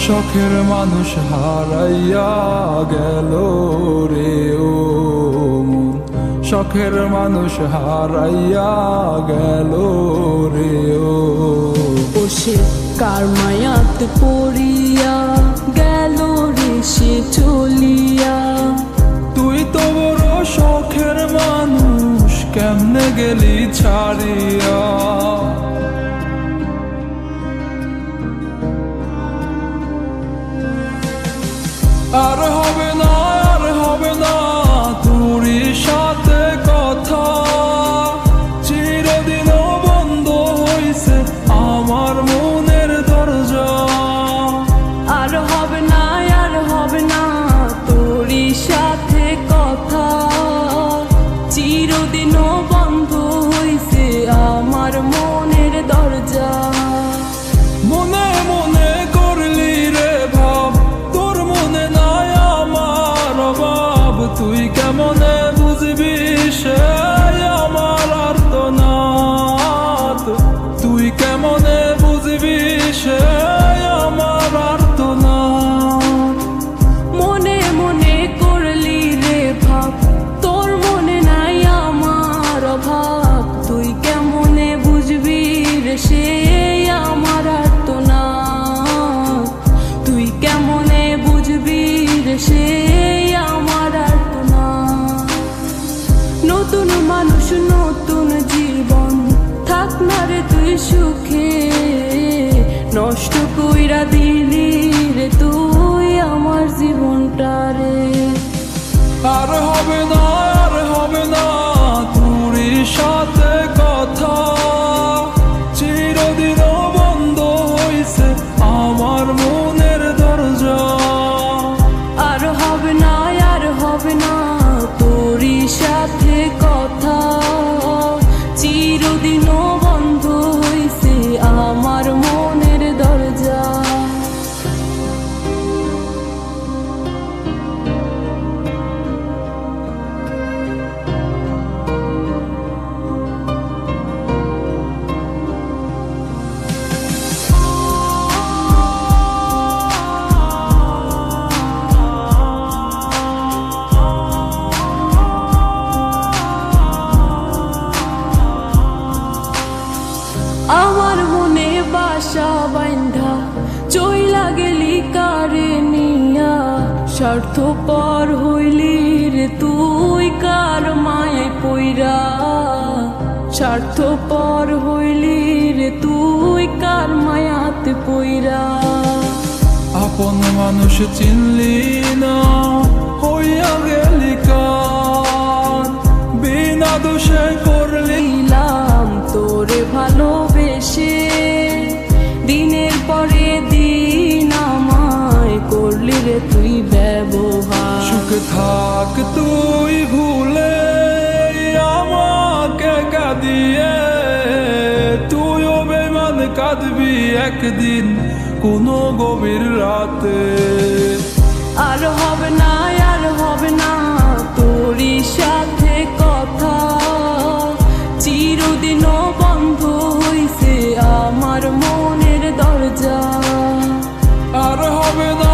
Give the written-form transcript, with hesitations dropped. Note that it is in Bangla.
শখের মানুষ হারাইয়া গেল রে ও মন, শখের মানুষ হারাইয়া গেল রে ও। সে কার মায়াত পড়িয়া গেল রে সে চলিয়া। তুই তো বড় শখের মানুষ, কেমনে গেলি ছাড়িয়া। আর হবে না, আর হবে না তোরই সাথে কথা, চিরদিন বন্ধ হইছে আমার মনের দরজা। আর হবে না, আর হবে না তোরই সাথে কথা, চিরদিনও বন্ধ হইছে আমার মনের দরজা। মনে মনে করলি রে ভাব, তোর মনে নাই আমার অভাব। তুই কেমনে বুঝবি সে আমার আর্তনাদ, তুই কেমনে বুঝবি সে আমার আর্তনাদ। মনে মনে করলি রে ভাব, তোর মনে নাই আমার অভাব। তুই কেমনে বুঝবি রে সে আমার আর্তনাদ, তুই কেমনে বুঝবি রে সে আমার আর্তনাদ। নতুন মানুষ নতুন জীবন, থাক না রে তুই সুখে, নষ্ট কইরা দিলি রে তুই আমার জীবনটা রে। আর হবে না, আর হবে না তোরই সাথে কথা, চিরদিন বন্ধ হইছে আমার মনের দরজা। আর হবে না, আর হবে না তোরই সাথে কথা, চিরদিনও বন্ধ হইছে আমার মনের দরজা। আমার মনে বাসা বাইন্ধা চইলা গেলি কারে নিয়া, স্বার্থপর হইলি রে তুই কার মায়ে পইরা। স্বার্থপর হইলি রে তুই কার মায়াতে পইরা। আপন মানুষ চিনলি না, হইয়া গেলি কার, বিনা দোষে করলি দিলাম তোরে ভালোবেসে, দিনের পরে দিন আমায় করলি রে তুই ব্যবহার। সুখে থাক তুই ভুলে আমাকে কাঁদিয়ে, তুইও বেমান কাঁদবি একদিন কোনো গভীর রাতে। আর হবে না, আর হবে না তোরই সাথে কথা, চিরদিনও বন্ধ হইছে আমার মনের দরজা। আর হবে না,